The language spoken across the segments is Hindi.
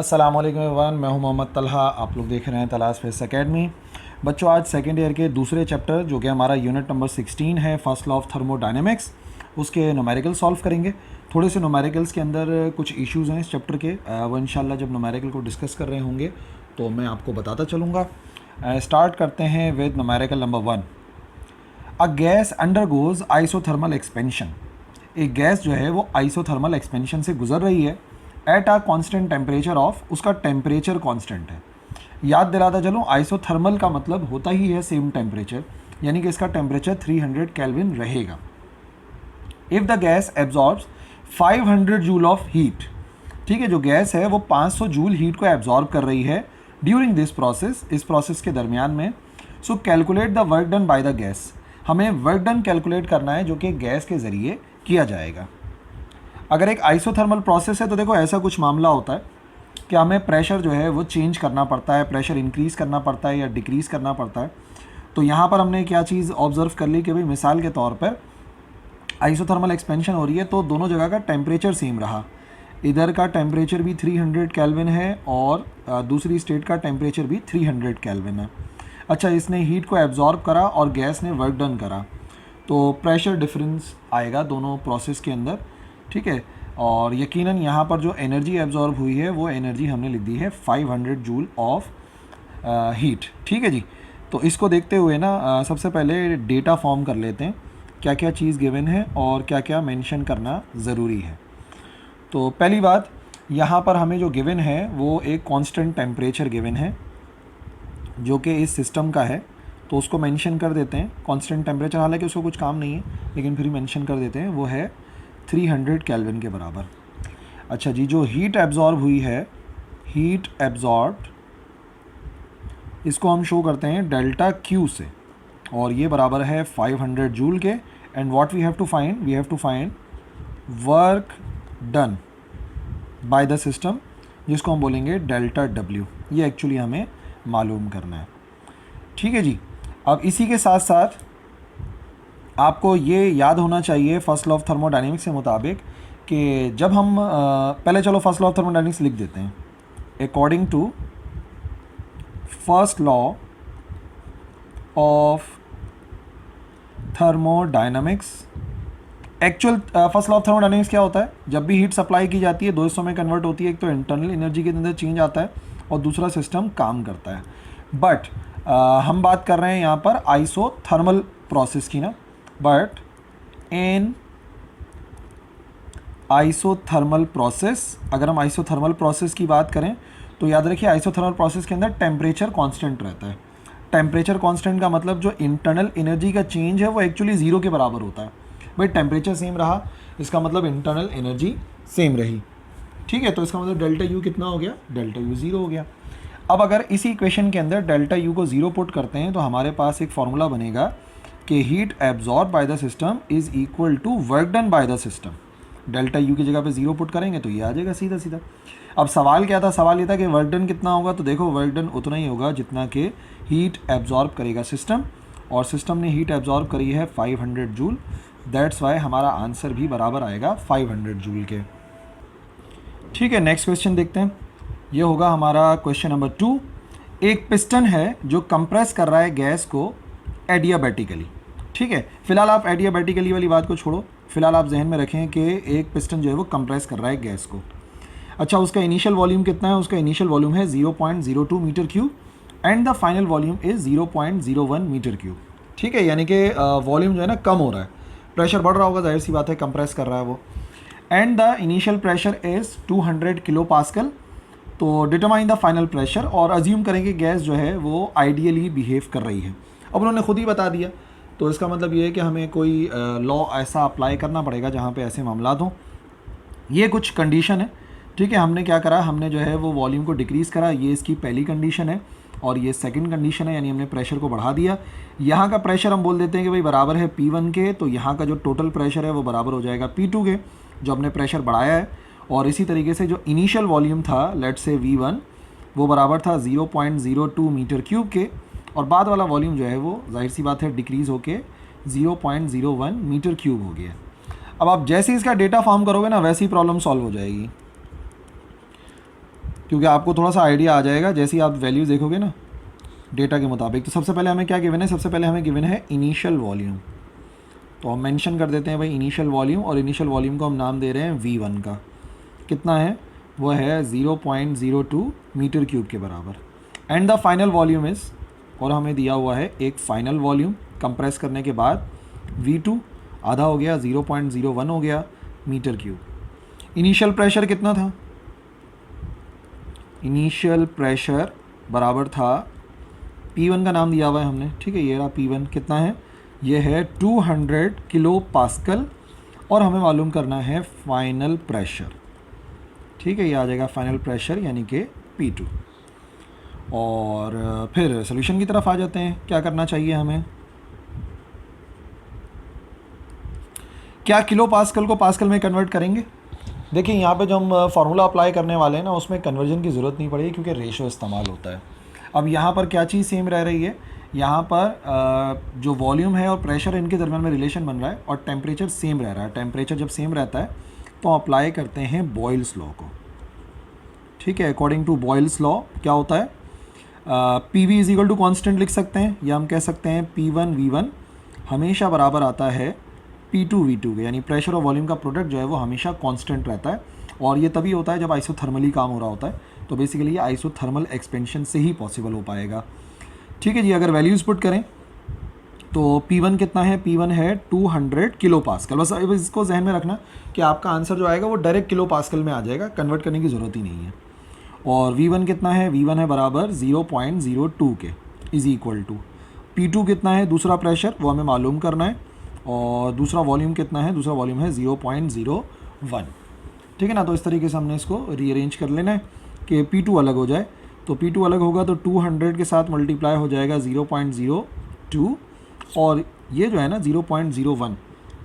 अस्सलाम वालेकुम एवरीवन, मैं हूं मोहम्मद तलहा। आप लोग देख रहे हैं तलाश फेस एकेडमी। बच्चों, आज सेकेंड ईयर के दूसरे चैप्टर जो कि हमारा यूनिट नंबर 16 है, फर्स्ट लॉ ऑफ थर्मोडायनेमिक्स, उसके न्यूमेरिकल सॉल्व करेंगे। थोड़े से न्यूमेरिकल्स के अंदर कुछ इश्यूज़ हैं इस चैप्टर के, वो इंशाल्लाह जब न्यूमेरिकल को डिस्कस कर रहे होंगे तो मैं आपको बताता चलूँगा। स्टार्ट करते हैं with numerical number 1। A gas undergoes isothermal expansion. एक गैस जो है वो आइसोथर्मल एक्सपेंशन से गुजर रही है at a constant temperature of, उसका टेम्परेचर कांस्टेंट है। याद दिलाता चलूँ, आइसोथर्मल का मतलब होता ही है सेम टेम्परेचर, यानी कि इसका टेम्परेचर 300 केल्विन रहेगा। If the gas absorbs 500 joule of heat, ठीक है, जो गैस है वो 500 जूल हीट को एब्जॉर्ब कर रही है ड्यूरिंग दिस प्रोसेस, इस प्रोसेस के दरमियान में। सो calculate the work done by the gas, हमें वर्क डन कैलकुलेट करना है जो कि गैस के ज़रिए किया जाएगा। अगर एक आइसोथर्मल प्रोसेस है तो देखो ऐसा कुछ मामला होता है कि हमें प्रेशर जो है वो चेंज करना पड़ता है, प्रेशर इंक्रीज़ करना पड़ता है या डिक्रीज़ करना पड़ता है। तो यहाँ पर हमने क्या चीज़ ऑब्जर्व कर ली कि भाई मिसाल के तौर पर आइसोथर्मल एक्सपेंशन हो रही है तो दोनों जगह का टेम्परेचर सेम रहा। इधर का टेम्परेचर भी 300 केल्विन है और दूसरी स्टेट का टेम्परेचर भी 300 केल्विन है। अच्छा, इसने हीट को एब्जॉर्ब करा और गैस ने वर्क डन करा, तो प्रेशर डिफरेंस आएगा दोनों प्रोसेस के अंदर, ठीक है। और यकीनन यहाँ पर जो एनर्जी एब्जॉर्ब हुई है वो एनर्जी हमने लिख दी है 500 जूल ऑफ हीट, ठीक है जी। तो इसको देखते हुए ना सबसे पहले डेटा फॉर्म कर लेते हैं, क्या क्या चीज़ गिवन है और क्या क्या मेंशन करना ज़रूरी है। तो पहली बात, यहाँ पर हमें जो गिवन है वो एक कांस्टेंट टेम्परेचर गिवन है जो कि इस सिस्टम का है, तो उसको मेंशन कर देते हैं। कांस्टेंट टेम्परेचर, हालांकि उसको कुछ काम नहीं है लेकिन फिर मेंशन कर देते हैं, वो है 300 केल्विन के बराबर। अच्छा जी, जो हीट एब्जॉर्ब हुई है, हीट एब्जॉर्ब्ड, इसको हम शो करते हैं डेल्टा क्यू से, और ये बराबर है 500 जूल के। And what we have to find, we have to find work done by the system, जिसको हम बोलेंगे डेल्टा डब्ल्यू। ये एक्चुअली हमें मालूम करना है, ठीक है जी। अब इसी के साथ साथ आपको ये याद होना चाहिए फर्स्ट लॉ ऑफ थर्मोडायनेमिक्स के मुताबिक कि जब हम पहले चलो फर्स्ट लॉ ऑफ थर्मोडायनेमिक्स लिख देते हैं। According to first law of thermodynamics, actual first law of thermodynamics क्या होता है, जब भी हीट सप्लाई की जाती है दो हिस्सों में कन्वर्ट होती है, एक तो इंटरनल एनर्जी के अंदर चेंज आता है और दूसरा सिस्टम काम करता है। बट हम बात कर रहे हैं यहाँ पर आइसोथर्मल प्रोसेस की ना, बट इन आइसोथर्मल प्रोसेस, अगर हम आइसोथर्मल प्रोसेस की बात करें तो याद रखिए आइसोथर्मल प्रोसेस के अंदर टेम्परेचर कांस्टेंट रहता है। टेम्परेचर कांस्टेंट का मतलब जो इंटरनल एनर्जी का चेंज है वो एक्चुअली ज़ीरो के बराबर होता है। भाई टेम्परेचर सेम रहा, इसका मतलब इंटरनल एनर्जी सेम रही, ठीक है। तो इसका मतलब डेल्टा यू कितना हो गया, डेल्टा यू ज़ीरो हो गया। अब अगर इसी इक्वेशन के अंदर डेल्टा यू को ज़ीरो पुट करते हैं तो हमारे पास एक फार्मूला बनेगा कि heat absorb by the system is equal to work done by the system. Delta U की जगह पे ज़ीरो पुट करेंगे तो ये आ जाएगा सीधा सीधा। अब सवाल क्या था, सवाल ये था कि वर्क डन कितना होगा, तो देखो वर्क डन उतना ही होगा जितना कि हीट एब्जॉर्ब करेगा सिस्टम, और सिस्टम ने हीट एब्जॉर्ब करी है 500 जूल। दैट्स वाई हमारा आंसर भी बराबर आएगा 500 जूल के, ठीक है। नेक्स्ट क्वेश्चन देखते हैं, ये होगा हमारा क्वेश्चन नंबर 2। एक पिस्टन है जो कंप्रेस कर रहा है गैस को एडियाबैटिकली, ठीक है। फिलहाल आप एडियाबैटिकली वाली बात को छोड़ो, फिलहाल आप जहन में रखें कि एक पिस्टन जो है वो कंप्रेस कर रहा है गैस को। अच्छा, उसका इनिशियल वॉल्यूम कितना है, उसका इनिशियल वॉल्यूम है 0.02 metre cube and the final volume is 0.01 metre cube, ठीक है। यानी कि वॉल्यूम जो है ना कम हो रहा है, प्रेशर बढ़ रहा होगा, जाहिर सी बात है, कंप्रेस कर रहा है वो। And the initial pressure is 200 kilo pascal. तो डिटरमाइन द फाइनल प्रेशर, और अज्यूम करेंगे गैस जो है वो आइडियली बिहेव कर रही है। अब उन्होंने खुद ही बता दिया, तो इसका मतलब ये है कि हमें कोई लॉ ऐसा अप्लाई करना पड़ेगा जहाँ पे ऐसे मामला हों। ये कुछ कंडीशन है, ठीक है। हमने क्या करा, हमने जो है वो वॉल्यूम को डिक्रीज़ करा, ये इसकी पहली कंडीशन है, और ये सेकंड कंडीशन है, यानी हमने प्रेशर को बढ़ा दिया। यहाँ का प्रेशर हम बोल देते हैं कि भाई बराबर है P1 के, तो यहाँ का जो टोटल प्रेशर है वो बराबर हो जाएगा P2 के, जो हमने प्रेशर बढ़ाया है। और इसी तरीके से जो इनिशियल वॉल्यूम था, लेट्स से V1, वो बराबर था 0.02 मीटर क्यूब के, और बाद वाला वॉल्यूम जो है वो जाहिर सी बात है डिक्रीज़ होके 0.01 मीटर क्यूब हो गया। अब आप जैसे इसका डेटा फॉर्म करोगे ना वैसे ही प्रॉब्लम सॉल्व हो जाएगी। क्योंकि आपको थोड़ा सा आइडिया आ जाएगा जैसे ही आप वैल्यूज़ देखोगे ना डेटा के मुताबिक। तो सबसे पहले हमें क्या गिवन है, सबसे पहले हमें गिवन है इनिशियल वॉल्यूम। तो हम मेंशन कर देते हैं भाई इनिशियल वॉल्यूम, और इनिशियल वॉल्यूम को हम नाम दे रहे हैं V1 का। कितना है, वो है 0.02 मीटर क्यूब के बराबर। And the final volume is, और हमें दिया हुआ है एक फाइनल वॉल्यूम कंप्रेस करने के बाद V2 आधा हो गया, 0.01 हो गया मीटर क्यूब। इनिशियल प्रेशर कितना था, इनिशियल प्रेशर बराबर था, P1 का नाम दिया हुआ है हमने, ठीक है, ये रहा P1। कितना है, ये है 200 किलो पास्कल, और हमें मालूम करना है फाइनल प्रेशर, ठीक है, ये आ जाएगा फाइनल प्रेशर यानी कि P2। और फिर सोल्यूशन की तरफ आ जाते हैं। क्या करना चाहिए हमें, क्या किलो पास्कल को पास्कल में कन्वर्ट करेंगे। देखिए यहाँ पे जो हम फार्मूला अप्लाई करने वाले हैं ना, उसमें कन्वर्जन की ज़रूरत नहीं पड़ेगी क्योंकि रेशो इस्तेमाल होता है। अब यहाँ पर क्या चीज़ सेम रह रही है, यहाँ पर जो वॉल्यूम है और प्रेशर इनके दरम्यान में रिलेशन बन रहा है, और टेम्परेचर सेम रह रहा है। टेम्परेचर जब सेम रहता है तो अप्लाई करते हैं बॉयल्स लॉ को, ठीक है। अकॉर्डिंग टू बॉयल्स लॉ क्या होता है, PV is equal to constant लिख सकते हैं, या हम कह सकते हैं P1 V1 हमेशा बराबर आता है P2 V2 के, यानी प्रेशर और वॉल्यूम का प्रोडक्ट जो है वो हमेशा कांस्टेंट रहता है। और ये तभी होता है जब आइसोथर्मली काम हो रहा होता है। तो बेसिकली ये आइसोथर्मल एक्सपेंशन से ही पॉसिबल हो पाएगा, ठीक है जी। अगर वैल्यूज़ पुट करें तो P1 कितना है, P1 है 200 किलो पास्कल। बस अब इसको जहन में रखना कि आपका आंसर जो आएगा वो डायरेक्ट किलो पास्कल में आ जाएगा, कन्वर्ट करने की ज़रूरत ही नहीं है। और V1 कितना है, V1 है बराबर 0.02 के, इज़ इक्वल टू P2 कितना है, दूसरा प्रेशर वो हमें मालूम करना है, और दूसरा वॉल्यूम कितना है, दूसरा वॉल्यूम है 0.01, ठीक है ना। तो इस तरीके से हमने इसको रीअरेंज कर लेना है कि P2 अलग हो जाए। तो P2 अलग होगा तो 200 के साथ मल्टीप्लाई हो जाएगा 0.02, और ये जो है ना 0.01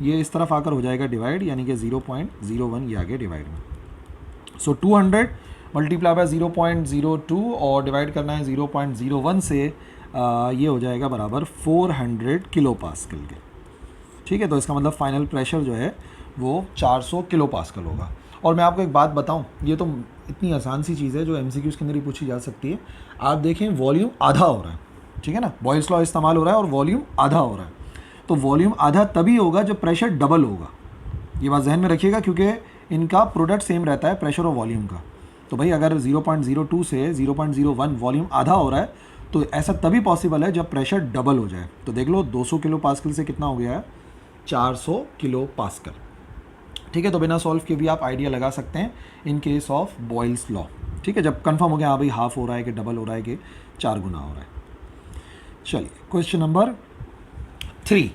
ये इस तरफ आकर हो जाएगा डिवाइड, यानी कि 0.01 ये आगे डिवाइड में। सो 200 मल्टीप्लाई बाय 0.02 और डिवाइड करना है 0.01 से, ये हो जाएगा बराबर 400 किलो पास्कल के, ठीक है। तो इसका मतलब फाइनल प्रेशर जो है वो 400 किलो पास्कल होगा। और मैं आपको एक बात बताऊं, ये तो इतनी आसान सी चीज़ है जो MCQs के अंदर ही पूछी जा सकती है। आप देखें वॉल्यूम आधा हो रहा है, ठीक है ना, बॉयल्स लॉ इस्तेमाल हो रहा है और वॉल्यूम आधा हो रहा है। तो वॉल्यूम आधा तभी होगा जब प्रेशर डबल होगा, ये बात जहन में रखिएगा, क्योंकि इनका प्रोडक्ट सेम रहता है प्रेशर और वॉल्यूम का। तो भाई अगर 0.02 से 0.01 वॉल्यूम आधा हो रहा है तो ऐसा तभी पॉसिबल है जब प्रेशर डबल हो जाए। तो देख लो 200 किलो पास्कल से कितना हो गया है, 400 किलो पास्कल, ठीक है। तो बिना सॉल्व के भी आप आइडिया लगा सकते हैं in case of Boyle's law, ठीक है। जब कंफर्म हो गया हाँ भाई हाफ हो रहा है कि डबल हो रहा है कि 4 गुना हो रहा है। चलिए question number 3,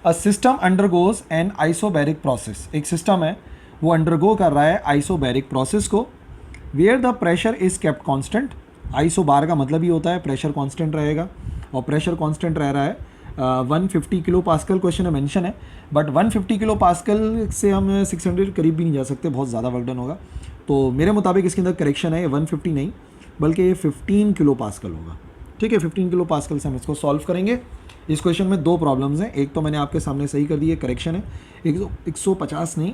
a system undergoes an isobaric process. एक सिस्टम है वो अंडरगो कर रहा है आइसोबैरिक प्रोसेस को, where the pressure is kept constant. Isobar का मतलब ही होता है प्रेशर कांस्टेंट रहेगा, और प्रेशर कांस्टेंट रह रहा है 150 किलो पास्कल क्वेश्चन में मेंशन है, बट 150 किलो पास्कल से हम 600 करीब भी नहीं जा सकते, बहुत ज़्यादा वर्क डन होगा। तो मेरे मुताबिक इसके अंदर करेक्शन है, ये 150 नहीं बल्कि ये 15 किलो पास्कल होगा, ठीक है। 15 किलो पास्कल से हम इसको सॉल्व करेंगे। इस क्वेश्चन में 2 प्रॉब्लम्स हैं, एक तो मैंने आपके सामने सही कर दी है, करेक्शन है, 150 नहीं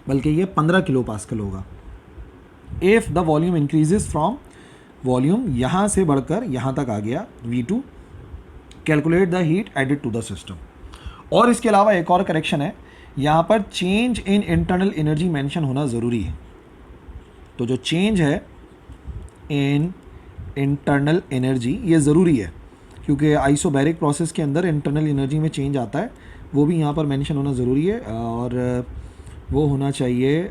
बल्कि ये 15 किलो पास्कल होगा। If the volume increases from, volume यहाँ से बढ़कर यहाँ तक आ गया V2, calculate the heat added to the system. और इसके अलावा एक और करेक्शन है, यहाँ पर change in internal energy mention होना ज़रूरी है। तो जो चेंज है इन इंटरनल एनर्जी ये ज़रूरी है, क्योंकि आइसोबैरिक प्रोसेस के अंदर इंटरनल एनर्जी में चेंज आता है, वो भी यहाँ पर मेंशन होना ज़रूरी है, और वो होना चाहिए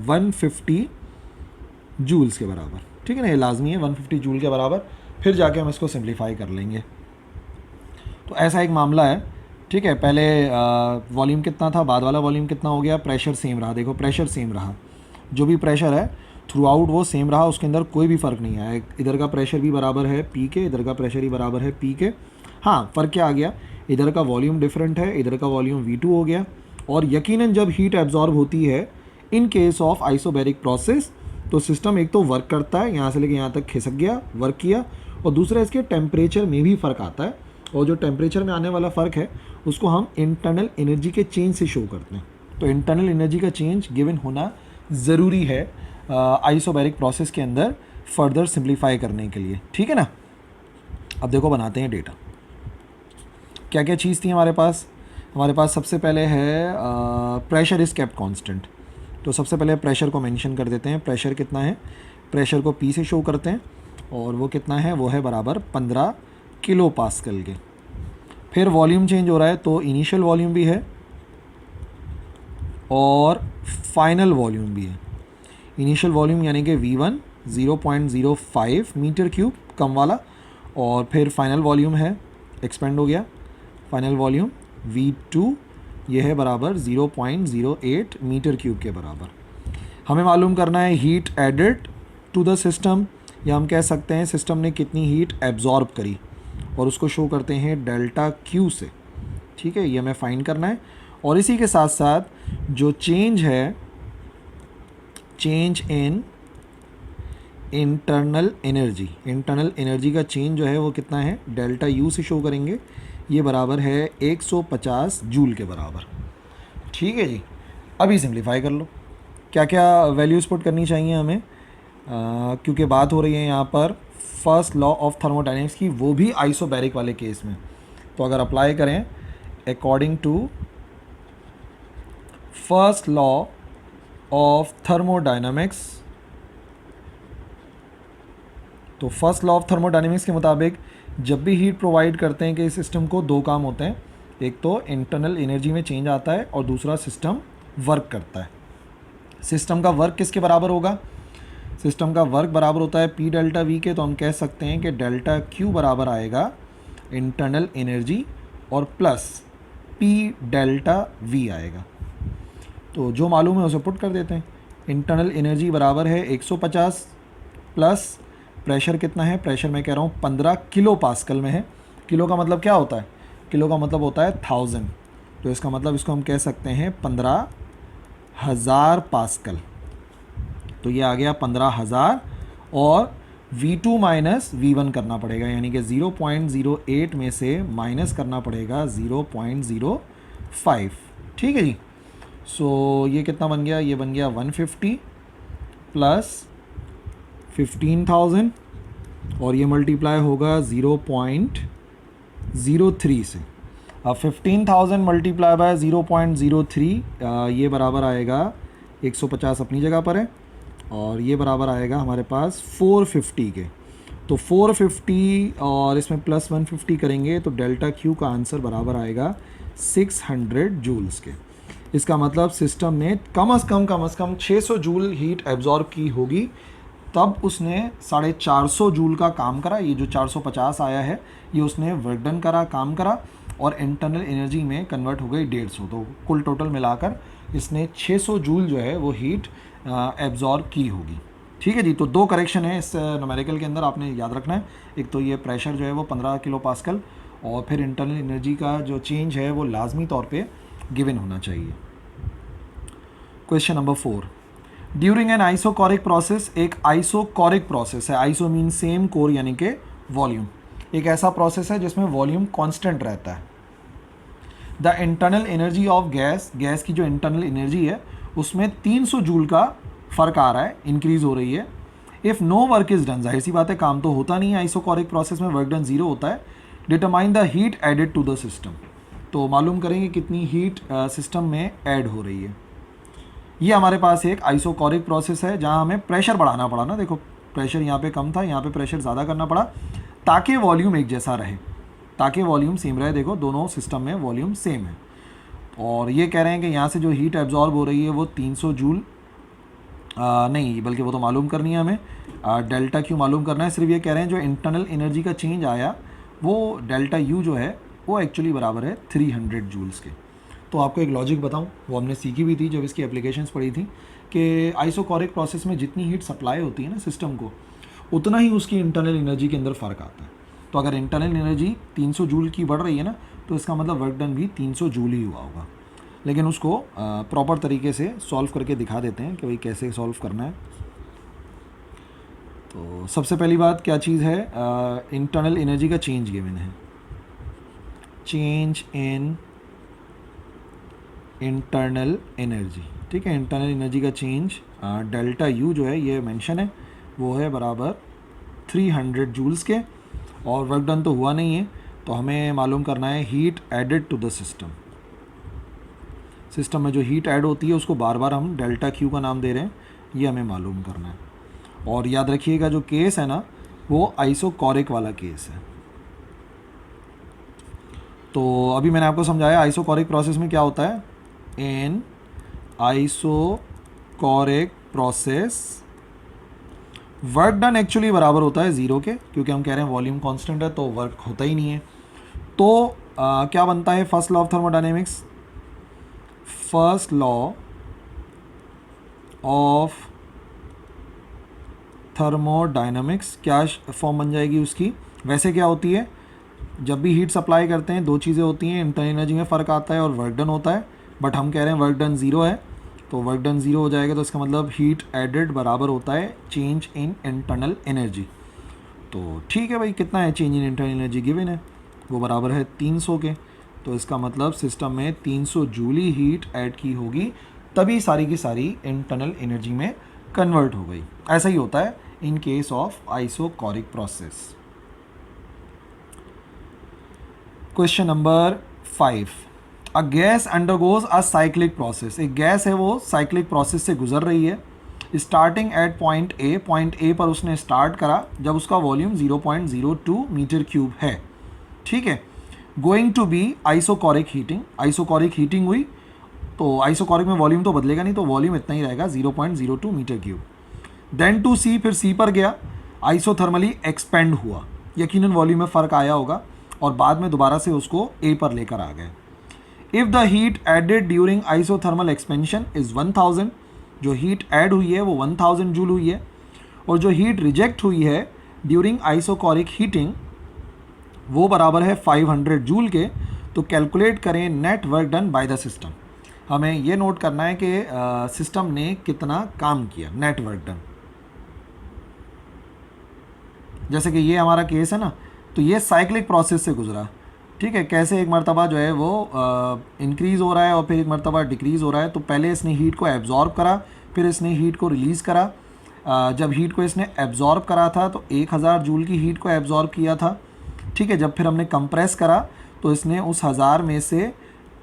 150 जूल्स के बराबर, ठीक है ना, ये लाजमी है 150 जूल के बराबर। फिर जाके हम इसको सिंप्लीफाई कर लेंगे। तो ऐसा एक मामला है, ठीक है। पहले वॉल्यूम कितना था, बाद वाला वॉल्यूम कितना हो गया, प्रेशर सेम रहा। देखो प्रेशर सेम रहा, जो भी प्रेशर है थ्रू आउट वो सेम रहा, उसके अंदर कोई भी फ़र्क नहीं आया। इधर का प्रेशर भी बराबर है P के, इधर का प्रेशर ही बराबर है P के। हाँ फ़र्क क्या आ गया, इधर का वॉल्यूम डिफरेंट है, इधर का वॉल्यूम V2 हो गया। और यकीनन जब हीट एब्जॉर्ब होती है in case of isobaric process तो सिस्टम एक तो वर्क करता है, यहाँ से लेके यहाँ तक खिसक गया, वर्क किया, और दूसरा इसके टेम्परेचर में भी फ़र्क आता है, और जो टेम्परेचर में आने वाला फ़र्क है उसको हम इंटरनल एनर्जी के चेंज से शो करते हैं। तो इंटरनल एनर्जी का चेंज गिवन होना ज़रूरी है आइसोबैरिक प्रोसेस के अंदर, फर्दर सिंप्लीफाई करने के लिए, ठीक है ना। अब देखो बनाते हैं डेटा। क्या क्या चीज़ थी हमारे पास सबसे पहले है प्रेशर इज़ केप्ट कांस्टेंट। तो सबसे पहले प्रेशर को मेंशन कर देते हैं। प्रेशर कितना है, प्रेशर को पी से शो करते हैं और वो कितना है, वो है बराबर 15 किलो पास्कल के। फिर वॉल्यूम चेंज हो रहा है तो इनिशियल वॉल्यूम भी है और फाइनल वॉल्यूम भी है। इनिशियल वॉल्यूम यानी कि V1 0.05 मीटर क्यूब कम वाला, और फिर फाइनल वॉल्यूम है, एक्सपेंड हो गया, फाइनल वॉल्यूम V2 ये है बराबर 0.08 मीटर क्यूब के बराबर। हमें मालूम करना है heat added to the system, या हम कह सकते हैं सिस्टम ने कितनी हीट एब्जॉर्ब करी, और उसको शो करते हैं डेल्टा Q से, ठीक है। ये हमें फाइंड करना है। और इसी के साथ साथ जो चेंज है, चेंज इन इंटरनल एनर्जी का चेंज जो है वो कितना है, डेल्टा U से शो करेंगे। ये बराबर है 150 जूल के बराबर, ठीक है जी। अभी सिंप्लीफाई कर लो, क्या क्या वैल्यूज़ पुट करनी चाहिए हमें, क्योंकि बात हो रही है यहाँ पर फर्स्ट लॉ ऑफ थर्मोडायनेमिक्स की, वो भी आइसोबैरिक वाले केस में। तो अगर अप्लाई करें according to first law of thermodynamics, तो फर्स्ट लॉ ऑफ थर्मोडायनेमिक्स के मुताबिक जब भी हीट प्रोवाइड करते हैं कि सिस्टम को दो काम होते हैं, एक तो इंटरनल एनर्जी में चेंज आता है और दूसरा सिस्टम वर्क करता है। सिस्टम का वर्क किसके बराबर होगा, सिस्टम का वर्क बराबर होता है P डेल्टा V के। तो हम कह सकते हैं कि डेल्टा Q बराबर आएगा इंटरनल एनर्जी और प्लस P डेल्टा V आएगा। तो जो मालूम है उसे पुट कर देते हैं। इंटरनल एनर्जी बराबर है 150 प्लस प्रेशर कितना है, प्रेशर मैं कह रहा हूँ 15 किलो पास्कल में है। किलो का मतलब क्या होता है, किलो का मतलब होता है 1000, तो इसका मतलब इसको हम कह सकते हैं 15,000 पास्कल। तो ये आ गया 15,000, और V2 माइनस V1 करना पड़ेगा, यानी कि 0.08 में से माइनस करना पड़ेगा 0.05, ठीक है जी। सो ये कितना बन गया, ये बन गया 150 प्लस 15,000, और ये मल्टीप्लाई होगा 0.03 से। अब 15,000 मल्टीप्लाई बाय 0.03, ये बराबर आएगा 150 अपनी जगह पर है, और ये बराबर आएगा हमारे पास 450 के। तो 450 और इसमें प्लस 150 करेंगे तो डेल्टा Q का आंसर बराबर आएगा 600 जूल्स के। इसका मतलब सिस्टम ने कम से कम 600 जूल हीट एब्जॉर्ब की होगी, तब उसने 450 जूल का काम करा। ये जो 450 आया है ये उसने वर्क डन करा, काम करा, और इंटरनल एनर्जी में कन्वर्ट हो गई 150। तो कुल टोटल मिलाकर इसने 600 जूल जो है वो हीट एब्जॉर्ब की होगी, ठीक है जी। तो दो करेक्शन है इस न्यूमेरिकल के अंदर, आपने याद रखना है। एक तो ये प्रेशर जो है वो 15 किलो पास्कल, और फिर इंटरनल एनर्जी का जो चेंज है वो लाजमी तौर पे गिवन होना चाहिए। Question number 4, during an isochoric process, एक आइसोकोरिक प्रोसेस है, आइसो मीन सेम, कोर यानी कि वॉल्यूम, एक ऐसा प्रोसेस है जिसमें वॉल्यूम कांस्टेंट रहता है। The internal energy of gas की जो इंटरनल एनर्जी है उसमें 300 जूल का फ़र्क आ रहा है, इंक्रीज़ हो रही है। If no work is done, जाहिर सी बात है काम तो होता नहीं है, आइसोकोरिक प्रोसेस में वर्क डन 0 होता है। Determine the heat added to the system, तो मालूम करेंगे कितनी हीट सिस्टम में ऐड हो रही है। ये हमारे पास एक आइसोकोरिक प्रोसेस है जहाँ हमें प्रेशर बढ़ाना पड़ा ना, देखो प्रेशर यहाँ पे कम था, यहाँ पे प्रेशर ज़्यादा करना पड़ा ताकि वॉल्यूम एक जैसा रहे, ताकि वॉल्यूम सेम रहे। देखो दोनों सिस्टम में वॉल्यूम सेम है, और ये कह रहे हैं कि यहाँ से जो हीट एब्जॉर्ब हो रही है वो 300 जूल नहीं, बल्कि वो तो मालूम करनी है हमें, डेल्टा Q मालूम करना है। सिर्फ ये कह रहे हैं जो इंटरनल एनर्जी का चेंज आया वो डेल्टा U जो है वो एक्चुअली बराबर है 300 जूल्स के। तो आपको एक लॉजिक बताऊं, वो हमने सीखी भी थी जब इसकी एप्लीकेशंस पढ़ी थी, कि आइसोकोरिक प्रोसेस में जितनी हीट सप्लाई होती है ना सिस्टम को, उतना ही उसकी इंटरनल एनर्जी के अंदर फ़र्क आता है। तो अगर इंटरनल एनर्जी 300 जूल की बढ़ रही है ना, तो इसका मतलब वर्क डन भी 300 जूल ही हुआ होगा। लेकिन उसको प्रॉपर तरीके से सॉल्व करके दिखा देते हैं कि भाई कैसे सॉल्व करना है। तो सबसे पहली बात क्या चीज़ है, इंटरनल एनर्जी का चेंज गिवन है, चेंज इन इंटरनल एनर्जी, ठीक है। इंटरनल एनर्जी का चेंज डेल्टा U जो है ये मेंशन है, वो है बराबर 300 जूल्स के, और वर्क डन तो हुआ नहीं है, तो हमें मालूम करना है heat added to the system. System में जो हीट ऐड होती है उसको बार बार हम डेल्टा क्यू का नाम दे रहे हैं, ये हमें मालूम करना है। और याद रखिएगा जो केस है ना वो आइसोकोरिक वाला केस है। तो अभी मैंने आपको समझाया आइसोकोरिक प्रोसेस में क्या होता है। In isochoric process work done actually बराबर होता है ज़ीरो के, क्योंकि हम कह रहे हैं वॉल्यूम कांस्टेंट है तो वर्क होता ही नहीं है। तो क्या बनता है first law of thermodynamics, first law of thermodynamics क्या फॉर्म बन जाएगी उसकी। वैसे क्या होती है, जब भी हीट सप्लाई करते हैं दो चीज़ें होती हैं, इंटरनल एनर्जी में फ़र्क आता है और वर्क डन होता है, बट हम कह रहे हैं वर्क डन ज़ीरो है, तो वर्क डन ज़ीरो हो जाएगा, तो इसका मतलब हीट एडेड बराबर होता है चेंज इन इंटरनल एनर्जी। तो ठीक है भाई, कितना है change in internal energy given है, वो बराबर है 300 के, तो इसका मतलब सिस्टम में 300 जूली हीट ऐड की होगी, तभी सारी की सारी इंटरनल एनर्जी में कन्वर्ट हो गई। ऐसा ही होता है in case of isochoric process. Question number 5, a gas undergoes a cyclic process. एक गैस है वो साइक्लिक प्रोसेस से गुजर रही है, स्टार्टिंग एट पॉइंट ए पर उसने स्टार्ट करा जब उसका वॉल्यूम 0.02 मीटर क्यूब है, ठीक है। Going to be isochoric heating, isochoric heating हुई, तो आइसोकोरिक में वॉल्यूम तो बदलेगा नहीं, तो वॉल्यूम इतना ही रहेगा 0.02 मीटर क्यूब। देन टू सी, फिर सी पर गया, आइसोथर्मली एक्सपेंड हुआ, यकीनन वॉल्यूम में फ़र्क आया होगा, और बाद में दोबारा से उसको ए पर लेकर आ गए। If the heat added during isothermal expansion is 1000, जो हीट ऐड हुई है वो 1000 जूल हुई है, और जो हीट रिजेक्ट हुई है ड्यूरिंग आइसोकोरिक हीटिंग वो बराबर है 500 जूल के। तो कैलकुलेट करें net work done by the system. हमें ये नोट करना है कि सिस्टम ने कितना काम किया, नेट वर्क डन। जैसे कि ये हमारा केस है ना, तो ये साइक्लिक प्रोसेस से गुजरा, ठीक है। कैसे एक मरतबा जो है वो इंक्रीज़ हो रहा है और फिर एक मरतबा डिक्रीज़ हो रहा है, तो पहले इसने हीट को एब्जॉर्ब करा, फिर इसने हीट को रिलीज़ करा। जब हीट को इसने एब्जॉर्ब करा था तो 1000 जूल की हीट को एब्जॉर्ब किया था, ठीक है। जब फिर हमने कंप्रेस करा तो इसने उस 1000 में से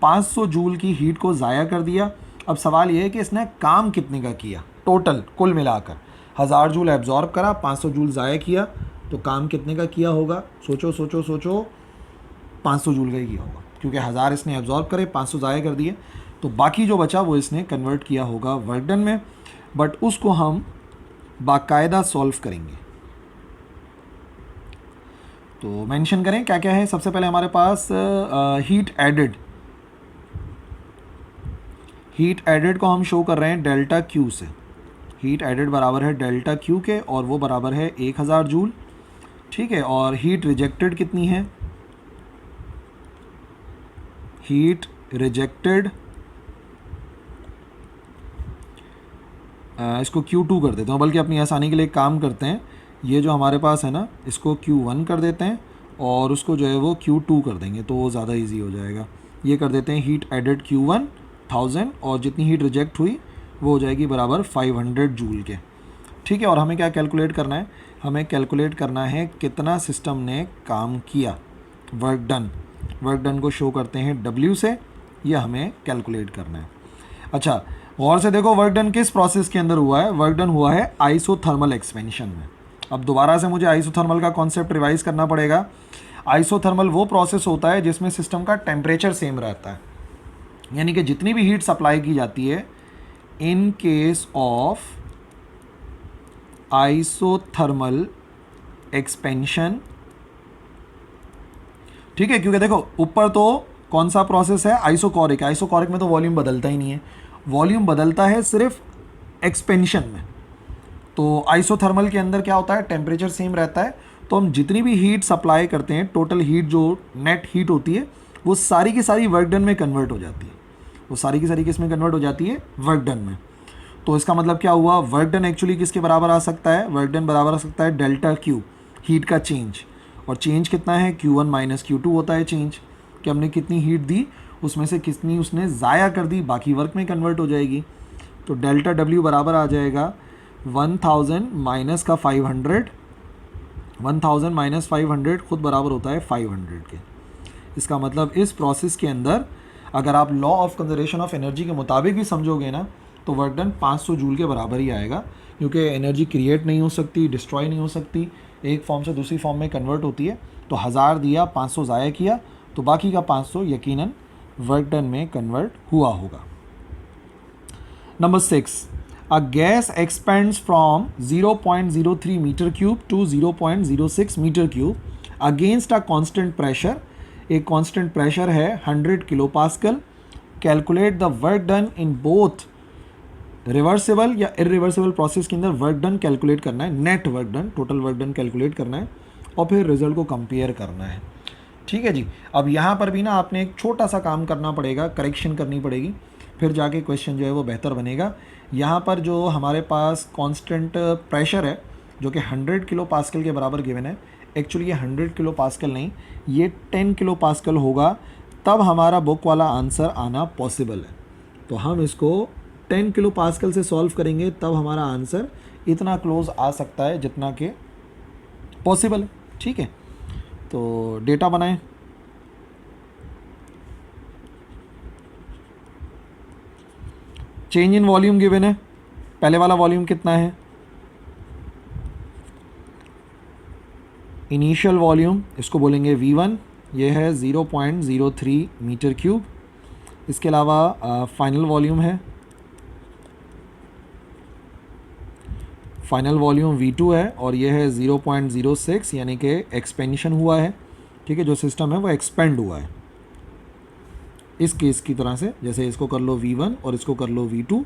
500 जूल की हीट को ज़ाया कर दिया। अब सवाल ये है कि इसने काम कितने का किया, टोटल कुल मिलाकर 1000 जूल एब्जॉर्ब करा, 500 जूल ज़ाया किया, तो काम कितने का किया होगा। सोचो सोचो सोचो, 500 जूल का ही किया होगा, क्योंकि 1000 इसने एब्जॉर्ब करे, 500 ज़ाया कर दिए, तो बाकी जो बचा वो इसने कन्वर्ट किया होगा वर्क डन में। बट उसको हम बाकायदा सॉल्व करेंगे। तो मेंशन करें क्या क्या है। सबसे पहले हमारे पास हीट एडेड को हम शो कर रहे हैं डेल्टा क्यू से। हीट एडेड बराबर है डेल्टा क्यू के, और वो बराबर है 1000 जूल, ठीक है। और हीट रिजेक्टेड कितनी है, हीट रिजेक्टेड इसको Q2 कर देते हैं, बल्कि अपनी आसानी के लिए काम करते हैं, ये जो हमारे पास है ना इसको Q1 कर देते हैं और उसको जो है वो Q2 कर देंगे, तो वो ज़्यादा इजी हो जाएगा। ये कर देते हैं हीट एडेड Q1 1000, और जितनी हीट रिजेक्ट हुई वो हो जाएगी बराबर 500 जूल के, ठीक है। और हमें क्या कैलकुलेट करना है, हमें कैलकुलेट करना है कितना सिस्टम ने काम किया, वर्क डन। वर्क डन को शो करते हैं W से, यह हमें कैलकुलेट करना है। अच्छा, गौर से देखो वर्क डन किस प्रोसेस के अंदर हुआ है। वर्क डन हुआ है आइसोथर्मल एक्सपेंशन में। अब दोबारा से मुझे आइसोथर्मल का कॉन्सेप्ट रिवाइज करना पड़ेगा। आइसोथर्मल वो प्रोसेस होता है जिसमें सिस्टम का टेम्परेचर सेम रहता है, यानी कि जितनी भी हीट सप्लाई की जाती है in case of isothermal expansion, ठीक है। क्योंकि देखो ऊपर तो कौन सा प्रोसेस है, आइसोकोरिक। आइसोकोरिक में तो वॉल्यूम बदलता ही नहीं है, वॉल्यूम बदलता है सिर्फ एक्सपेंशन में। तो आइसोथर्मल के अंदर क्या होता है, टेम्परेचर सेम रहता है, तो हम जितनी भी हीट सप्लाई करते हैं, टोटल हीट जो नेट हीट होती है वो सारी की सारी वर्क डन में कन्वर्ट हो जाती है, वो सारी की सारी किस में कन्वर्ट हो जाती है, वर्क डन में। तो इसका मतलब क्या हुआ, वर्क डन एक्चुअली किसके बराबर आ सकता है, वर्क डन बराबर आ सकता है डेल्टा क्यू, हीट का चेंज। और चेंज कितना है, Q1 माइनस Q2 होता है चेंज, कि हमने कितनी हीट दी उसमें से कितनी उसने ज़ाया कर दी, बाकी वर्क में कन्वर्ट हो जाएगी। तो डेल्टा W बराबर आ जाएगा 1000 माइनस का 500, 1000 माइनस 500 खुद बराबर होता है 500 के। इसका मतलब इस प्रोसेस के अंदर अगर आप law of conservation of energy के मुताबिक भी समझोगे ना तो वर्क डन 500 जूल के बराबर ही आएगा, क्योंकि एनर्जी क्रिएट नहीं हो सकती, डिस्ट्रॉय नहीं हो सकती, एक फॉर्म से दूसरी फॉर्म में कन्वर्ट होती है। तो 1000 दिया, 500 ज़ाया किया, तो बाकी का 500 यकीनन वर्क डन में कन्वर्ट हुआ होगा। Number 6, a gas expands from 0.03 meter cube to 0.06 meter cube against a constant pressure। एक constant pressure है 100 kilo pascal. Calculate the work done in both reversible या इरिवर्सिबल प्रोसेस के अंदर वर्क डन कैलकुलेट करना है, net work done, total work done calculate करना है और फिर रिजल्ट को कंपेयर करना है। ठीक है जी। अब यहाँ पर भी ना आपने एक छोटा सा काम करना पड़ेगा, करेक्शन करनी पड़ेगी, फिर जाके क्वेश्चन जो है वो बेहतर बनेगा। यहाँ पर जो हमारे पास कांस्टेंट प्रेशर है जो कि 100 किलो पास्कल के बराबर गिवन है, एक्चुअली ये 100 किलो पास्कल नहीं, ये 10 किलो पास्कल होगा, तब हमारा बुक वाला आंसर आना पॉसिबल है। तो हम इसको 10 किलो पास्कल से सॉल्व करेंगे, तब हमारा आंसर इतना क्लोज आ सकता है जितना कि पॉसिबल है। ठीक है, तो डेटा बनाएं। चेंज इन वॉल्यूम गिवन है, पहले वाला वॉल्यूम कितना है, इनिशियल वॉल्यूम, इसको बोलेंगे V1, ये है 0.03 मीटर क्यूब। इसके अलावा फाइनल वॉल्यूम है, फाइनल वॉल्यूम V2 है और ये है 0.06, यानी कि एक्सपेंशन हुआ है। ठीक है, जो सिस्टम है वो एक्सपेंड हुआ है इस केस की तरह से, जैसे इसको कर लो V1 और इसको कर लो V2।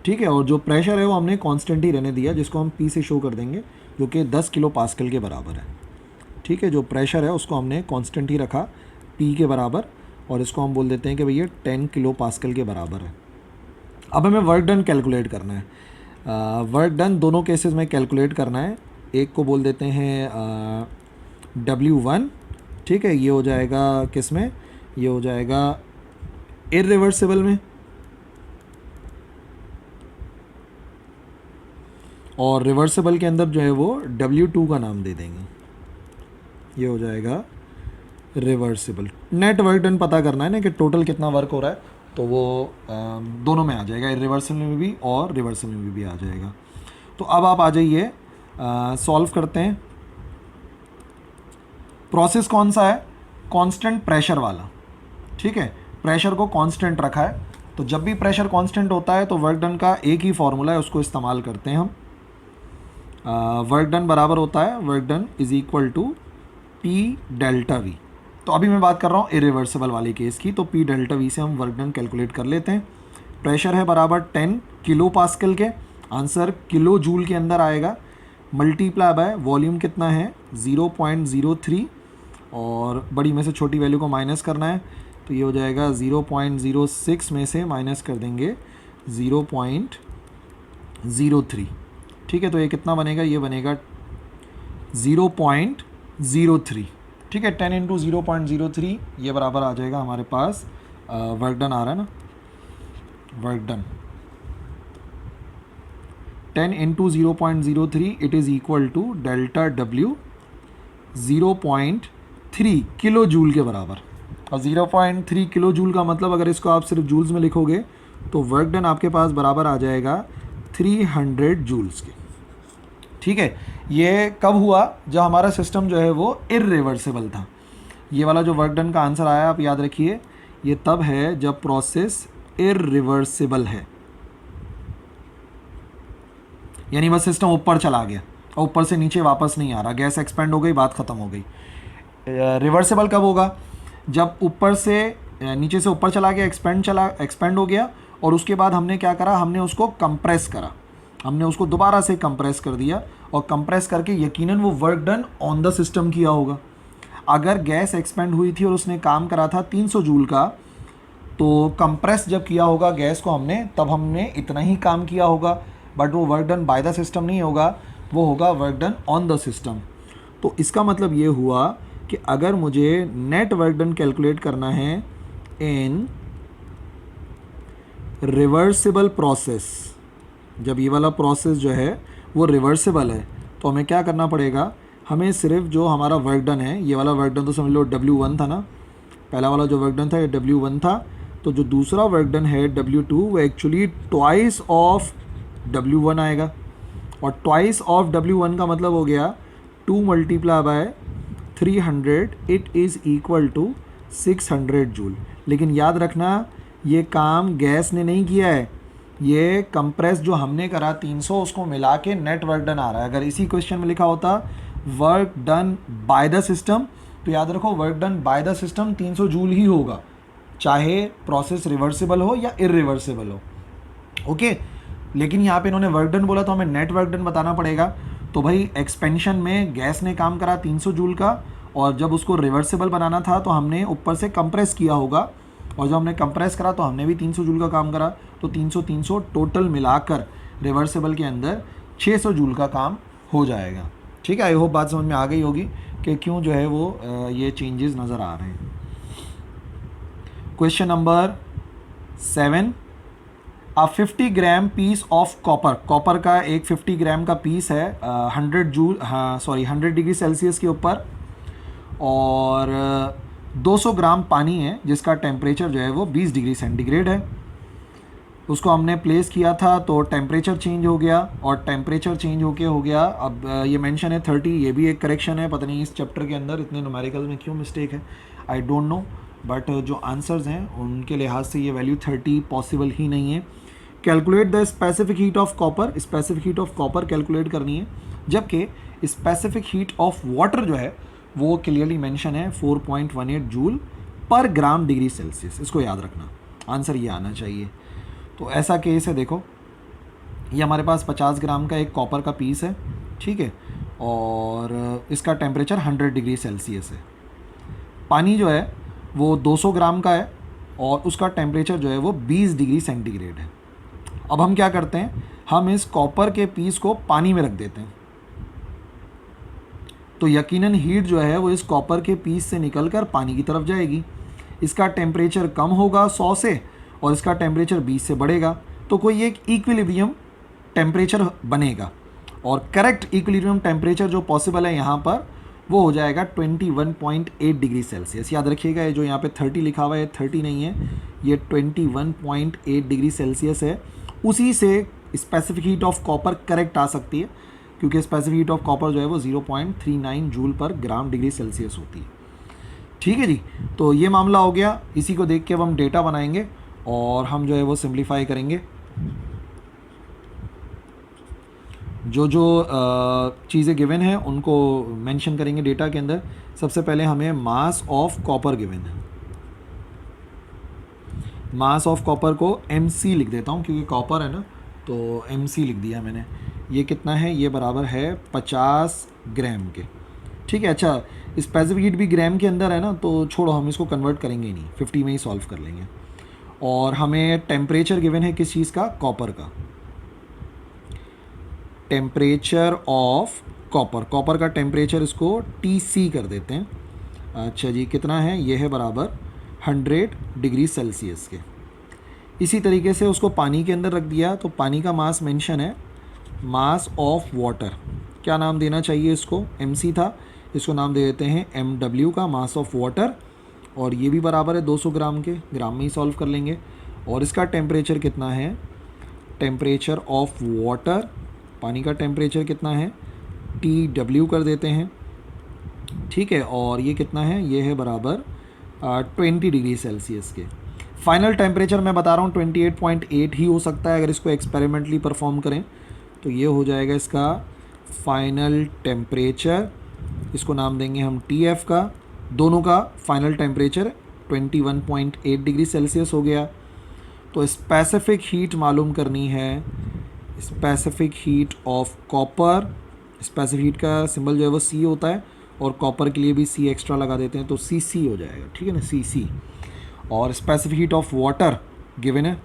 ठीक है, और जो प्रेशर है वो हमने कांस्टेंट ही रहने दिया, जिसको हम P से शो कर देंगे, जो कि 10 किलो पास्कल के बराबर है। ठीक है, जो प्रेशर है उसको हमने कांस्टेंट ही रखा P के बराबर, और इसको हम बोल देते हैं कि भैया 10 किलो पास्कल के बराबर है। अब हमें वर्क डन कैलकुलेट करना है। वर्क डन दोनों केसेस में कैलकुलेट करना है। एक को बोल देते हैं W1। ठीक है, ये हो जाएगा किस में, ये हो जाएगा इरिवर्सिबल में, और रिवर्सिबल के अंदर जो है वो W2 का नाम दे देंगे, ये हो जाएगा रिवर्सिबल। नेट वर्क डन पता करना है ना कि टोटल कितना वर्क हो रहा है, तो वो दोनों में आ जाएगा, इरिवर्सिबल में भी और रिवर्सिबल में भी आ जाएगा। तो अब आप आ जाइए, सॉल्व करते हैं। प्रोसेस कौन सा है, कांस्टेंट प्रेशर वाला। ठीक है, प्रेशर को कांस्टेंट रखा है, तो जब भी प्रेशर कांस्टेंट होता है तो वर्क डन का एक ही फॉर्मूला है, उसको इस्तेमाल करते हैं हम। वर्क डन बराबर होता है, work done is equal to P delta V। तो अभी मैं बात कर रहा हूँ इरिवर्सिबल वाले केस की, तो P डेल्टा V से हम वर्क डन कैलकुलेट कर लेते हैं। प्रेशर है बराबर 10 किलो पास्कल के, आंसर किलो जूल के अंदर आएगा, मल्टीप्लाई बाय वॉल्यूम कितना है 0.03, और बड़ी में से छोटी वैल्यू को माइनस करना है, तो ये हो जाएगा 0.06 में से माइनस कर देंगे 0.03। ठीक है, तो ये कितना बनेगा, ये बनेगा 0.03। ठीक है, 10 इंटू 0.03 ये बराबर आ जाएगा हमारे पास, वर्क डन आ रहा है ना, work done 10 into 0.03 it is equal to delta W 0.3 kilo joule के बराबर। और 0.3 किलो जूल का मतलब अगर इसको आप सिर्फ जूल्स में लिखोगे तो वर्क डन आपके पास बराबर आ जाएगा 300 जूल्स के। ठीक है, ये कब हुआ, जब हमारा सिस्टम जो है वो इरिवर्सिबल था। ये वाला जो वर्क डन का आंसर आया आप याद रखिए, ये तब है जब प्रोसेस इरिवर्सिबल है, यानी वह सिस्टम ऊपर चला गया और ऊपर से नीचे वापस नहीं आ रहा, गैस एक्सपेंड हो गई, बात ख़त्म हो गई। रिवर्सिबल कब होगा, जब ऊपर से नीचे से ऊपर चला गया, एक्सपेंड हो गया, और उसके बाद हमने क्या करा, हमने उसको कंप्रेस करा, हमने उसको दोबारा से कंप्रेस कर दिया, और कंप्रेस करके यकीनन वो work done on the system किया होगा। अगर गैस एक्सपेंड हुई थी और उसने काम करा था 300 जूल का, तो कंप्रेस जब किया होगा गैस को हमने, तब हमने इतना ही काम किया होगा, बट वो work done by the system नहीं होगा, वो होगा work done on the system. तो इसका मतलब ये हुआ कि अगर मुझे नेट वर्क डन कैलकुलेट करना है इन रिवर्सिबल प्रोसेस, जब ये वाला प्रोसेस जो है वो रिवर्सिबल है, तो हमें क्या करना पड़ेगा, हमें सिर्फ जो हमारा वर्क डन है, ये वाला वर्क डन तो समझ लो W1 था ना, पहला वाला जो वर्क डन था ये W1 था, तो जो दूसरा वर्क डन है W2 वो एक्चुअली ट्वाइस ऑफ W1 आएगा, और ट्वाइस ऑफ W1 का मतलब हो गया 2 multiply by 300, it is equal to 600 joule. लेकिन याद रखना ये काम गैस ने नहीं किया है, ये कंप्रेस जो हमने करा 300 उसको मिला के नेट वर्क डन आ रहा है। अगर इसी क्वेश्चन में लिखा होता work done by the system, तो याद रखो work done by the system 300 joule ही होगा, चाहे प्रोसेस रिवर्सिबल हो या इरिवर्सिबल हो। ओके, लेकिन यहाँ पे इन्होंने वर्क डन बोला तो हमें नेट वर्क डन बताना पड़ेगा। तो भाई एक्सपेंशन में गैस ने काम करा 300 जूल का, और जब उसको रिवर्सिबल बनाना था तो हमने ऊपर से कंप्रेस किया होगा, और जब हमने कंप्रेस करा तो हमने भी 300 जूल का काम करा, तो 300 टोटल मिलाकर रिवर्सिबल के अंदर 600 जूल का काम हो जाएगा। ठीक है, आई होप बात समझ में आ गई होगी कि क्यों जो है वो ये चेंजेस नज़र आ रहे हैं। Question number 7, a 50 gram piece of copper, copper का एक 50 ग्राम का पीस है 100 डिग्री सेल्सियस के ऊपर, और 200 ग्राम पानी है जिसका टेम्परेचर जो है वो 20 डिग्री सेंटीग्रेड है। उसको हमने प्लेस किया था तो टेम्परेचर चेंज हो गया, और टेम्परेचर चेंज होके हो गया, अब ये मेंशन है 30, ये भी एक करेक्शन है, पता नहीं इस चैप्टर के अंदर इतने न्यूमेरिकल में क्यों मिस्टेक है, आई डोंट नो, बट जो आंसर्स हैं उनके लिहाज से ये वैल्यू 30 पॉसिबल ही नहीं है। Calculate the specific heat of copper, specific heat of copper calculate करनी है, जबकि स्पेसिफिक हीट ऑफ वाटर जो है वो क्लियरली मेंशन है 4.18 जूल पर ग्राम डिग्री सेल्सियस। इसको याद रखना, आंसर ये आना चाहिए। तो ऐसा केस है, देखो ये हमारे पास 50 ग्राम का एक कॉपर का पीस है, ठीक है, और इसका टेम्परेचर 100 डिग्री सेल्सियस है। पानी जो है वो 200 ग्राम का है और उसका टेम्परेचर जो है वो 20 डिग्री सेंटीग्रेड है। अब हम क्या करते हैं, हम इस कॉपर के पीस को पानी में रख देते हैं, तो यकीनन हीट जो है वो इस कॉपर के पीस से निकलकर पानी की तरफ जाएगी। इसका टेम्परेचर कम होगा 100 से, और इसका टेम्परेचर 20 से बढ़ेगा, तो कोई एक इक्विलिब्रियम टेम्परेचर बनेगा, और करेक्ट इक्विलिब्रियम टेम्परेचर जो पॉसिबल है यहाँ पर वो हो जाएगा 21.8 डिग्री सेल्सियस। याद रखिएगा ये जो यहाँ पे 30 लिखा हुआ है 30 नहीं है, ये 21.8 डिग्री सेल्सियस है। उसी से specific heat of copper correct आ सकती है, क्योंकि स्पेसिफिक हीट ऑफ कॉपर जो है वो 0.39 जूल पर ग्राम डिग्री सेल्सियस होती है। ठीक है जी, तो ये मामला हो गया। इसी को देख के अब हम डेटा बनाएंगे और हम जो है वो सिंप्लीफाई करेंगे। जो जो चीज़ें गिवन हैं उनको मेंशन करेंगे डेटा के अंदर। सबसे पहले हमें मास ऑफ कॉपर गिवन है, मास ऑफ कॉपर को MC लिख देता हूँ क्योंकि कॉपर है ना, तो MC लिख दिया मैंने। ये कितना है, ये बराबर है 50 ग्राम के। ठीक है, अच्छा स्पेसिफिक हीट भी ग्राम के अंदर है ना, तो छोड़ो हम इसको कन्वर्ट करेंगे ही नहीं, 50 में ही सॉल्व कर लेंगे। और हमें टेम्परेचर गिवन है किस चीज़ का, कॉपर का, टेम्परेचर ऑफ कॉपर, कॉपर का टेम्परेचर इसको TC कर देते हैं। अच्छा जी, कितना है, ये है बराबर 100 डिग्री सेल्सियस के। इसी तरीके से उसको पानी के अंदर रख दिया, तो पानी का मास मेंशन है मास ऑफ वाटर, क्या नाम देना चाहिए इसको, MC था, इसको नाम दे देते हैं MW का, मास ऑफ वाटर, और ये भी बराबर है 200 ग्राम के, ग्राम में ही सॉल्व कर लेंगे। और इसका टेम्परेचर कितना है, टेम्परेचर ऑफ वाटर, पानी का टेम्परेचर कितना है, TW कर देते हैं। ठीक है, और ये कितना है, ये है बराबर 20 डिग्री सेल्सियस के। फाइनल टेम्परेचर मैं बता रहा हूँ 28.8 ही हो सकता है अगर इसको एक्सपेरिमेंटली परफॉर्म करें, तो ये हो जाएगा इसका फाइनल टेम्परेचर, इसको नाम देंगे हम TF का। दोनों का फाइनल टेम्परेचर 21.8 डिग्री सेल्सियस हो गया। तो स्पेसिफिक हीट मालूम करनी है, specific heat of copper, specific heat का सिंबल जो है वो C होता है, और कॉपर के लिए भी C एक्स्ट्रा लगा देते हैं, तो CC हो जाएगा। ठीक है ना, CC। और specific heat of water given है,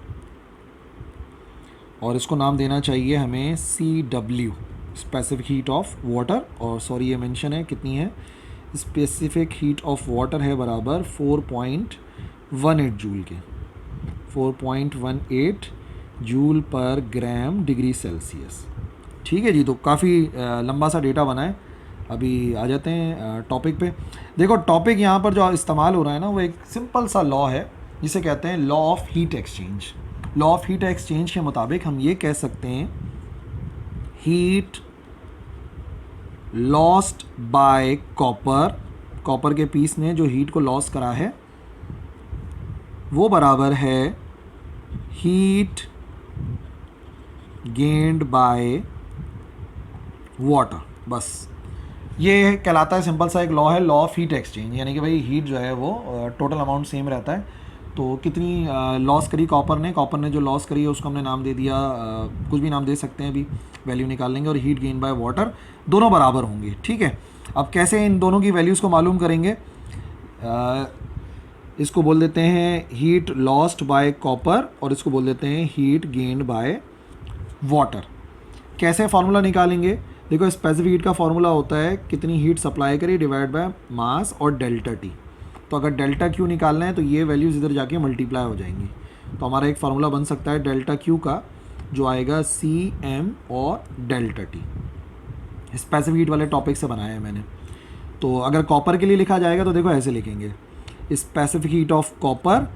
और इसको नाम देना चाहिए हमें CW, specific heat of water. और सॉरी ये मेंशन है कितनी है, स्पेसिफिक हीट ऑफ वाटर है बराबर 4.18 जूल के, 4.18 जूल पर ग्राम डिग्री सेल्सियस। ठीक है जी, तो काफ़ी लंबा सा डेटा बना है। अभी आ जाते हैं टॉपिक पे। देखो टॉपिक यहाँ पर जो इस्तेमाल हो रहा है ना, वो एक सिंपल सा लॉ है जिसे कहते हैं law of heat exchange. Law of heat exchange के मुताबिक हम ये कह सकते हैं heat lost by copper, copper के पीस ने जो हीट को लॉस करा है वो बराबर है हीट गेन्ड बाय वाटर। बस ये कहलाता है, सिंपल सा एक लॉ है, लॉ ऑफ हीट एक्सचेंज। यानी कि भाई हीट जो है वो टोटल अमाउंट सेम रहता है। तो कितनी लॉस करी कॉपर ने जो लॉस करी है उसको हमने नाम दे दिया, कुछ भी नाम दे सकते हैं, अभी वैल्यू निकाल लेंगे। और हीट गेन बाय वाटर दोनों बराबर होंगे। ठीक है, अब कैसे इन दोनों की वैल्यूज़ को मालूम करेंगे? इसको बोल देते हैं हीट लॉस्ट बाय कॉपर और इसको बोल देते हैं हीट गेन्ड बाय वाटर। कैसे फार्मूला निकालेंगे? देखो स्पेसिफिक हीट का फार्मूला होता है कितनी हीट सप्लाई करी डिवाइड बाय मास और डेल्टा टी। तो अगर डेल्टा क्यू निकालना है तो ये वैल्यूज़ इधर जाके मल्टीप्लाई हो जाएंगी। तो हमारा एक फार्मूला बन सकता है डेल्टा क्यू का, जो आएगा सी एम और डेल्टा टी। स्पेसिफिक हीट वाले टॉपिक से बनाया है मैंने। तो अगर कॉपर के लिए लिखा जाएगा तो देखो ऐसे लिखेंगे, specific heat of copper,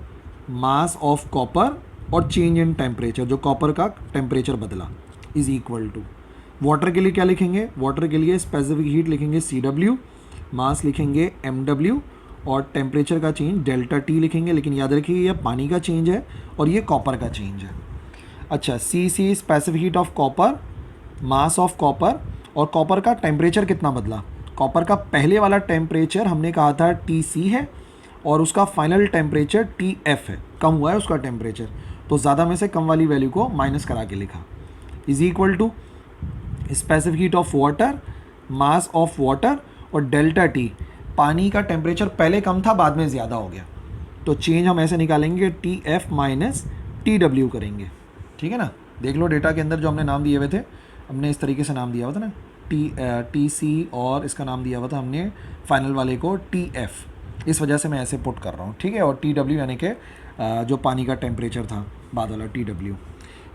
mass of copper और चेंज इन टेम्परेचर, जो कॉपर का टेम्परेचर बदला, इज इक्वल टू। वाटर के लिए क्या लिखेंगे? वाटर के लिए स्पेसिफिक हीट लिखेंगे CW, मास लिखेंगे MW और टेम्परेचर का चेंज डेल्टा T लिखेंगे। लेकिन याद रखिए ये पानी का चेंज है और ये कॉपर का चेंज है। अच्छा, CC specific heat of copper, mass of copper और कॉपर का टेम्परेचर कितना बदला। कॉपर का पहले वाला टेम्परेचर हमने कहा था TC है और उसका फाइनल टेम्परेचर TF है, कम हुआ है उसका टेम्परेचर, तो ज़्यादा में से कम वाली वैल्यू को माइनस करा के लिखा, is equal to specific heat of water, mass of water और डेल्टा टी। पानी का टेम्परेचर पहले कम था, बाद में ज़्यादा हो गया, तो चेंज हम ऐसे निकालेंगे TF माइनस TW करेंगे। ठीक है ना, देख लो डेटा के अंदर जो हमने नाम दिए हुए थे, हमने इस तरीके से नाम दिया हुआ था ना, TC और इसका नाम दिया हुआ था हमने फाइनल वाले को TF, इस वजह से मैं ऐसे पुट कर रहा हूँ। ठीक है, और TW यानी कि जो पानी का टेम्परेचर था बाद वाला TW।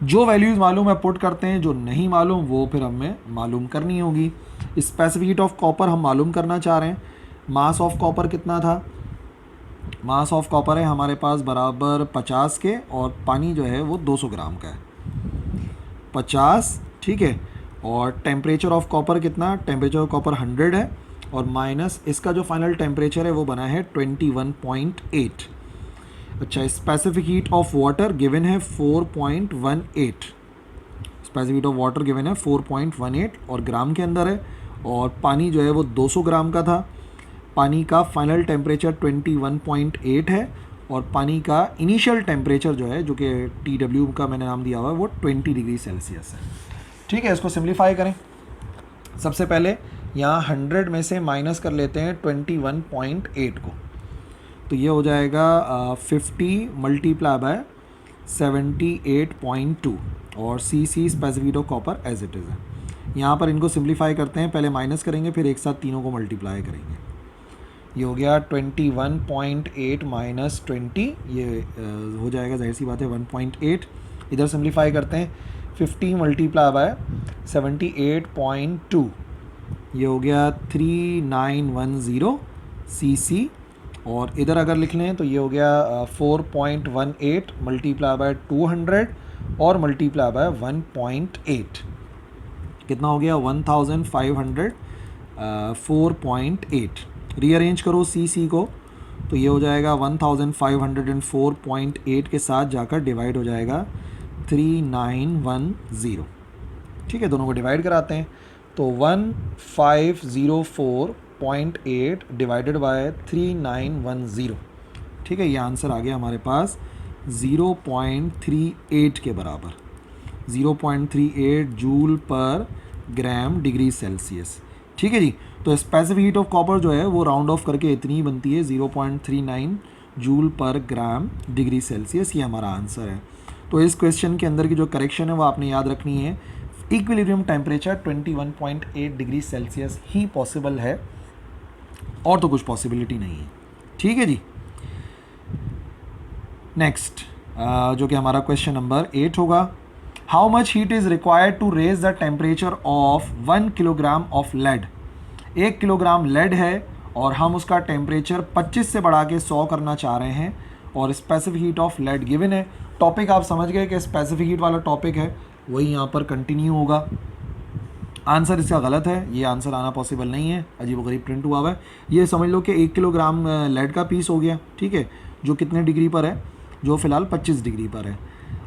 जो वैल्यूज़ मालूम है पुट करते हैं, जो नहीं मालूम वो फिर हमें मालूम करनी होगी। स्पेसिफिक हीट ऑफ कॉपर हम मालूम करना चाह रहे हैं। मास ऑफ कॉपर कितना था? मास ऑफ कॉपर है हमारे पास बराबर 50 के, और पानी जो है वो 200 ग्राम का है, 50। ठीक है, और टेम्परेचर ऑफ कॉपर कितना? टेम्परेचर ऑफ कॉपर 100 है, और माइनस इसका जो फाइनल टेम्परेचर है वो बना है 21.8। अच्छा, specific heat of water given है 4.18, specific heat of water given है 4.18 और ग्राम के अंदर है, और पानी जो है वो 200 ग्राम का था। पानी का फाइनल टेम्परेचर 21.8 है, और पानी का इनिशियल टेम्परेचर जो है, जो कि TW का मैंने नाम दिया हुआ है, वो 20 डिग्री सेल्सियस है। ठीक है, इसको सिंप्लीफाई करें। सबसे पहले यहाँ 100 में से माइनस कर लेते हैं 21.8 को, तो ये हो जाएगा 50 मल्टीप्लाई बाय 78.2 और CC specific heat of copper as it is है। यहाँ पर इनको सिंप्लीफाई करते हैं, पहले माइनस करेंगे फिर एक साथ तीनों को मल्टीप्लाई करेंगे। ये हो गया 21.8 माइनस 20, ये हो जाएगा, जाहिर सी बात है 1.8। इधर सिंप्लीफाई करते हैं, 50 मल्टीप्लाई बाय 78.2, ये हो गया 3910 CC, और इधर अगर लिख लें तो ये हो गया 4.18 मल्टीप्लाई बाय 200 और मल्टीप्लाई बाय 1.8, कितना हो गया 1500, 4.8। रीअरेंज करो CC को, तो ये हो जाएगा 1504.8 के साथ जाकर डिवाइड हो जाएगा 3910। ठीक है, दोनों को डिवाइड कराते हैं, तो 1504.8 डिवाइडेड बाय 3910। ठीक है, ये आंसर आ गया हमारे पास 0.38 के बराबर, 0.38 जूल पर ग्राम डिग्री सेल्सियस। ठीक है जी, तो स्पेसिफिक हीट ऑफ कॉपर जो है वो राउंड ऑफ करके इतनी ही बनती है, 0.39 जूल पर ग्राम डिग्री सेल्सियस। ये हमारा आंसर है। तो इस क्वेश्चन के अंदर की जो करेक्शन है वो आपने याद रखनी है, इक्विलिब्रियम टेम्परेचर 21.8 डिग्री सेल्सियस ही पॉसिबल है, और तो कुछ पॉसिबिलिटी नहीं है। ठीक है जी, नेक्स्ट जो कि हमारा क्वेश्चन नंबर 8 होगा। How much heat is required to raise the temperature of 1 kilogram of lead. 1 kilogram lead है और हम उसका टेम्परेचर 25 से बढ़ा के 100 करना चाह रहे हैं और specific heat of lead given है। टॉपिक आप समझ गए कि स्पेसिफिक हीट वाला टॉपिक है, वही यहाँ पर कंटिन्यू होगा। आंसर इसका गलत है, ये आंसर आना पॉसिबल नहीं है, अजीबोगरीब प्रिंट हुआ हुआ है। ये समझ लो कि 1 किलोग्राम लेड का पीस हो गया, ठीक है, जो कितने डिग्री पर है, जो फ़िलहाल 25 डिग्री पर है।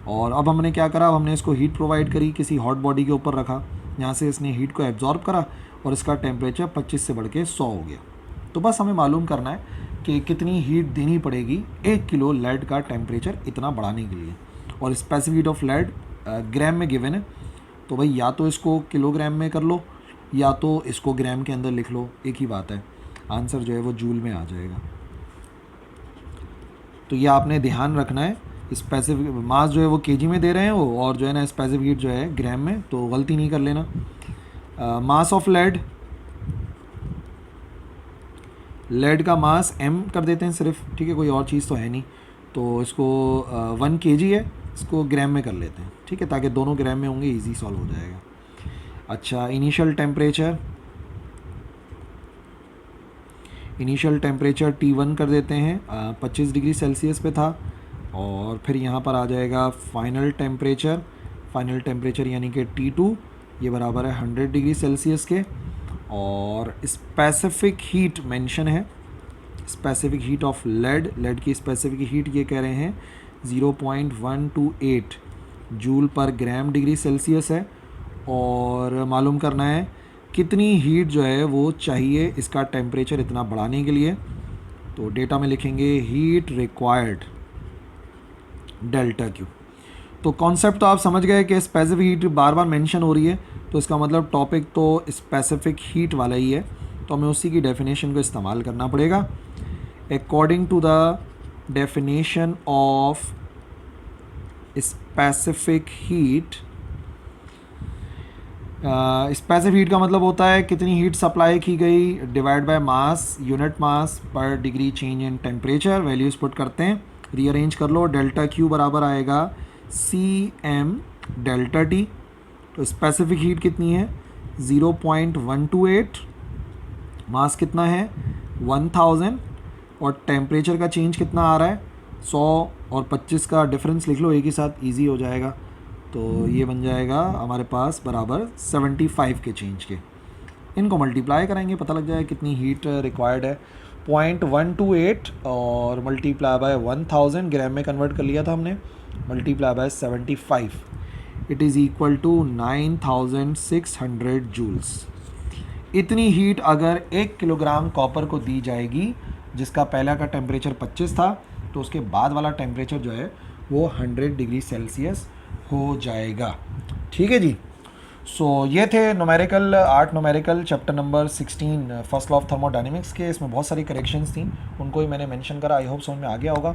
और अब हमने क्या करा, अब हमने इसको हीट प्रोवाइड करी, किसी हॉट बॉडी के ऊपर रखा, यहाँ से इसने हीट को एब्जॉर्ब करा और इसका टेम्परेचर 25 से बढ़ के 100 हो गया। तो बस हमें मालूम करना है कि कितनी हीट देनी पड़ेगी 1 किलो लेड का टेम्परेचर इतना बढ़ाने के लिए। और स्पेसिफिक हीट ऑफ लेड ग्राम में गिवन है, तो भाई या तो इसको किलोग्राम में कर लो या तो इसको ग्राम के अंदर लिख लो, एक ही बात है। आंसर जो है वो जूल में आ जाएगा। तो ये आपने ध्यान रखना है, स्पेसिफिक मास जो है वो केजी में दे रहे हैं वो, और जो है ना स्पेसिफिक हीट जो है ग्राम में, तो गलती नहीं कर लेना। मास ऑफ लेड, लेड का मास m कर देते हैं सिर्फ, ठीक है, कोई और चीज़ तो है नहीं। तो इसको 1 kg है, इसको ग्राम में कर लेते हैं, ठीक है, ताकि दोनों ग्राम में होंगे, इजी सॉल्व हो जाएगा। अच्छा, इनिशियल टेम्परेचर T1 कर देते हैं, 25 डिग्री सेल्सियस पे था। और फिर यहाँ पर आ जाएगा फाइनल टेम्परेचर यानी कि T2, ये बराबर है 100 डिग्री सेल्सियस के। और स्पेसिफिक हीट मेंशन है, स्पेसिफिक हीट ऑफ लेड की स्पेसिफिक हीट ये कह रहे हैं 0.128 जूल पर ग्राम डिग्री सेल्सियस है। और मालूम करना है कितनी हीट जो है वो चाहिए इसका टेम्परेचर इतना बढ़ाने के लिए। तो डेटा में लिखेंगे हीट रिक्वायर्ड डेल्टा क्यू। तो कॉन्सेप्ट तो आप समझ गए कि स्पेसिफिक हीट बार बार मेंशन हो रही है, तो इसका मतलब टॉपिक तो स्पेसिफिक हीट वाला ही है, तो हमें उसी की डेफिनेशन को इस्तेमाल करना पड़ेगा। According to the definition of specific heat, specific heat का मतलब होता है कितनी हीट सप्लाई की गई divide by mass, unit mass पर degree change in temperature. Values put करते हैं, रीअरेंज कर लो। डेल्टा क्यू बराबर आएगा CM डेल्टा T। तो स्पेसिफिक हीट कितनी है 0.128, मास कितना है 1000, और टेम्परेचर का चेंज कितना आ रहा है 100, और 25 का डिफरेंस लिख लो एक ही साथ, इजी हो जाएगा। तो ये बन जाएगा हमारे पास बराबर 75 के चेंज के। इनको मल्टीप्लाई करेंगे, पता लग जाएगा कितनी हीट रिक्वायर्ड है। 0.128 और मल्टीप्लाई बाय 1000, ग्राम में कन्वर्ट कर लिया था हमने, multiply by 75, it is equal to 9600 joules. इतनी हीट अगर 1 किलोग्राम कॉपर को दी जाएगी, जिसका पहला का टेम्परेचर 25 था, तो उसके बाद वाला टेम्परेचर जो है वो 100 डिग्री सेल्सियस हो जाएगा। ठीक है जी। सो ये थे numerical, 8 numerical chapter number 16 first law of thermodynamics के। इसमें बहुत सारी करेक्शंस थी, उनको ही मैंने मेंशन करा। आई होप समझ में आ गया होगा।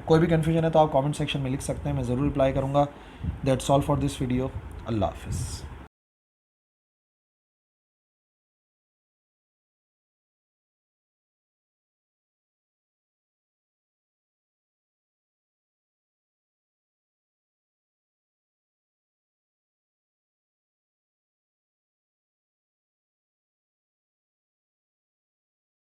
कोई भी कन्फ्यूजन है तो आप कमेंट सेक्शन में लिख सकते हैं, मैं ज़रूर रिप्लाई करूँगा। That's all for this video. अल्लाह हाफिज़।